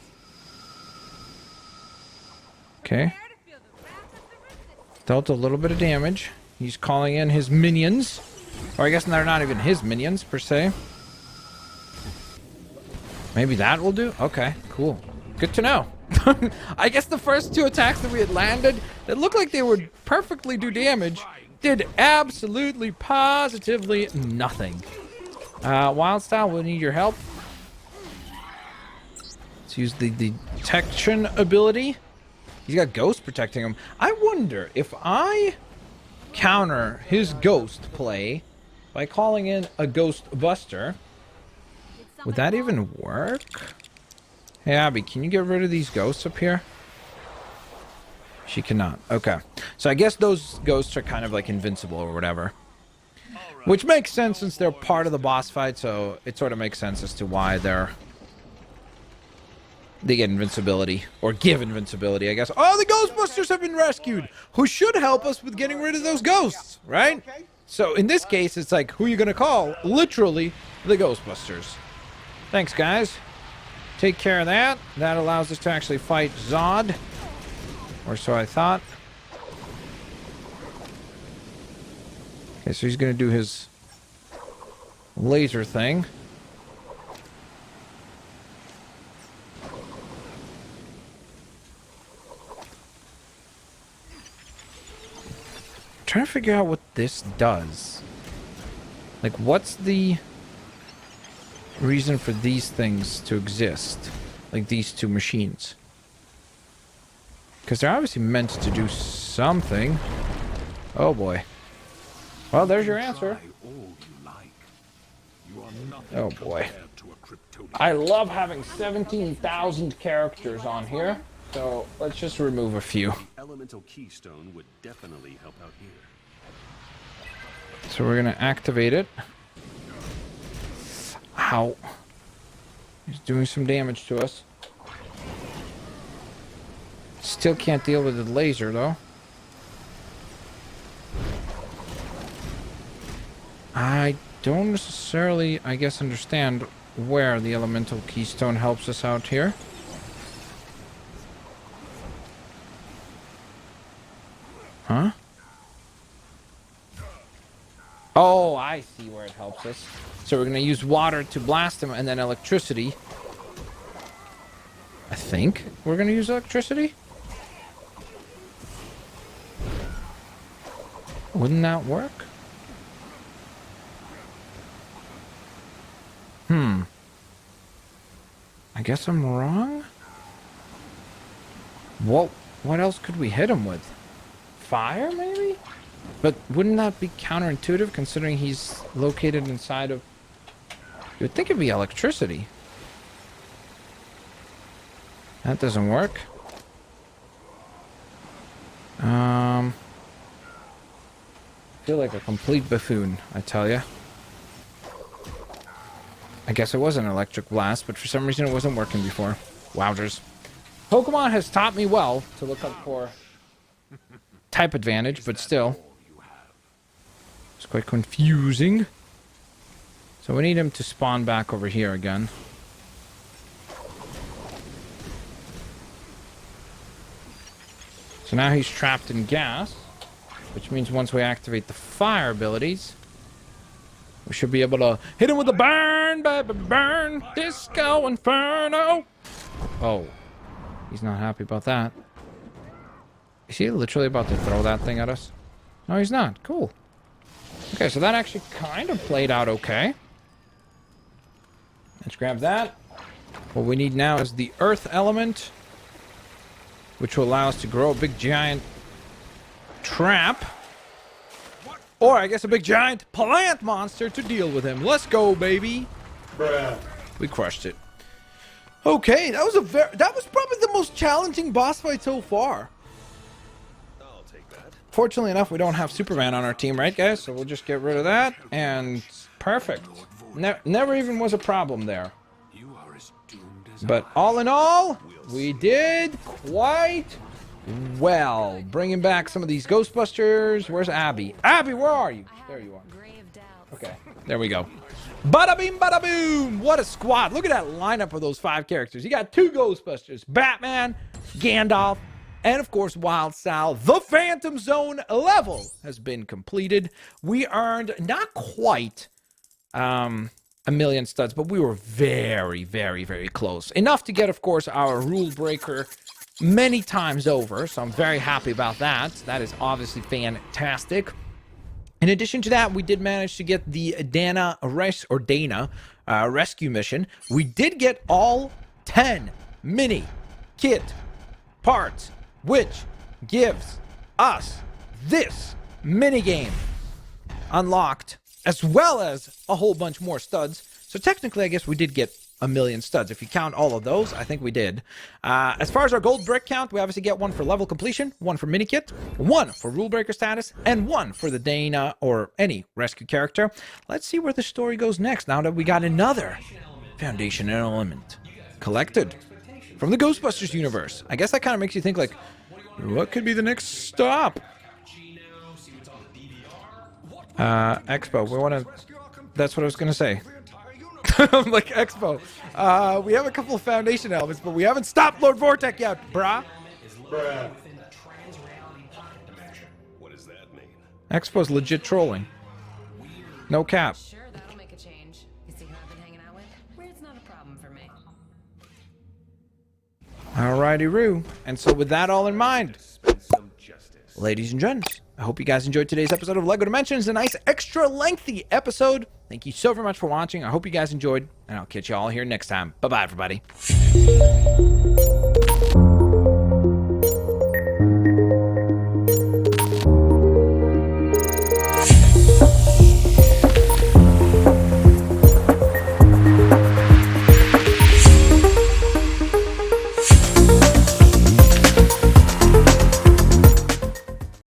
Okay. Prepare to feel the wrath of the resistance. Dealt a little bit of damage. He's calling in his minions. Or I guess they're not even his minions, per se. Maybe that will do? Okay, cool. Good to know. I guess the first two attacks that we had landed that looked like they would perfectly do damage did absolutely, positively nothing. Wild Style, we'll need your help. Let's use the detection ability. He's got Ghost protecting him. I wonder if I counter his Ghost play by calling in a Ghostbuster, would that even work? Hey, Abby, can you get rid of these ghosts up here? She cannot. Okay. So I guess those ghosts are kind of like invincible or whatever. Which makes sense since they're part of the boss fight, so it sort of makes sense as to why they get invincibility. Or give invincibility, I guess. Oh, the Ghostbusters have been rescued! Who should help us with getting rid of those ghosts, right? So in this case, it's like, who are you going to call? Literally, the Ghostbusters. Thanks, guys. Take care of that. That allows us to actually fight Zod. Or so I thought. Okay, so he's gonna do his laser thing. Trying to figure out what this does. Like, what's the reason for these things to exist? Like these two machines. Because they're obviously meant to do something. Oh boy. Well, there's your answer. Oh boy. I love having 17,000 characters on here. So let's just remove a few. Elemental keystone would definitely help out here. So we're gonna activate it. Ow. He's doing some damage to us. Still can't deal with the laser though. I don't necessarily, I guess, understand where the elemental keystone helps us out here. Huh? Oh, I see where it helps us. So we're going to use water to blast him and then electricity. I think we're going to use electricity. Wouldn't that work? I guess I'm wrong? What else could we hit him with? Fire, maybe? But wouldn't that be counterintuitive considering he's located inside of... You would think it'd be electricity. That doesn't work. I feel like a complete buffoon, I tell ya. I guess it was an electric blast, but for some reason it wasn't working before. Wowzers. Pokemon has taught me well to look up for type advantage, but still. It's quite confusing. So we need him to spawn back over here again. So now he's trapped in gas, which means once we activate the fire abilities, we should be able to hit him with a burn, baby, burn, disco inferno. Oh, he's not happy about that. Is he literally about to throw that thing at us? No, he's not. Cool. Okay, so that actually kind of played out okay. Let's grab that. What we need now is the earth element, which will allow us to grow a big giant trap. Or I guess a big giant plant monster to deal with him. Let's go, baby. Bruh. We crushed it. Okay, that was probably the most challenging boss fight so far. I'll take that. Fortunately enough, we don't have Superman on our team, right, guys? So we'll just get rid of that, and perfect. Never even was a problem there. You are as doomed as But all in all, we did quite well. Bringing back some of these Ghostbusters. Where's Abby? Abby, where are you? There you are. Grave doubts. Okay, there we go. Bada bing, bada boom. What a squad. Look at that lineup of those 5 characters. You got 2 Ghostbusters, Batman, Gandalf, and of course, Wild Sal. The Phantom Zone level has been completed. We earned not quite a million studs, but we were very, very, very close. Enough to get, of course, our rule breaker many times over, so I'm very happy about that. That is obviously fantastic. In addition to that, we did manage to get the Dana rescue mission. We did get all 10 mini kit parts, which gives us this minigame unlocked, as well as a whole bunch more studs. So technically, I guess we did get a million studs. If you count all of those, I think we did. As far as our gold brick count, we obviously get 1 for level completion, 1 for minikit, 1 for rule breaker status, and 1 for the Dana or any rescue character. Let's see where the story goes next now that we got another foundation element collected from the Ghostbusters universe. I guess that kind of makes you think, like, what could be the next stop? Expo, we want to... That's what I was going to say. I'm like, Expo. We have a couple of foundation elements, but we haven't stopped Lord Vortek yet, brah. What does that mean? Expo's legit trolling. No cap. Sure, that'll make a change. You see who I've been hanging out with? Weird's not a problem for me. Alrighty, Roo. And so with that all in mind, Spend some justice. ladies and gents, I hope you guys enjoyed today's episode of LEGO Dimensions. A nice extra lengthy episode. Thank you so very much for watching. I hope you guys enjoyed, and I'll catch you all here next time. Bye-bye, everybody.